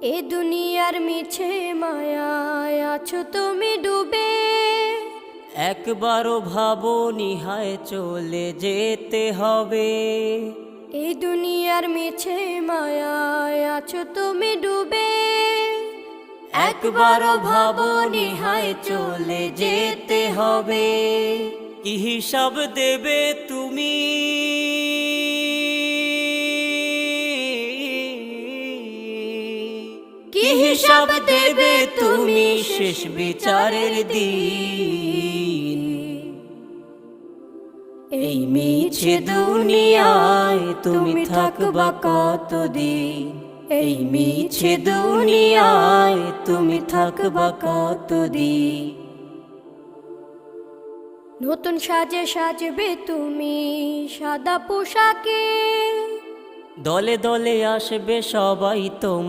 এ দুনিয়ার মিছে মায়ায় আছো তুমি ডুবে, একবারও ভাবোনি হায় চলে যেতে হবে। এই দুনিয়ার মিছে মায়ায় আছো তুমি ডুবে, একবারও ভাবোনি হায় চলে যেতে হবে। কি হিসাব দেবে তুমি, কি হিসাব দেবে তুমি শেষ বিচারের দিন। এই মিছে দুনিয়ায় তুমি থাকবা কতদিন, এই মিছে দুনিয়ায় তুমি থাকবা কতদিন। নতুন সাজে সাজবে তুমি সাদা পোশাকে, দলে দলে আসবে সবাই তোমার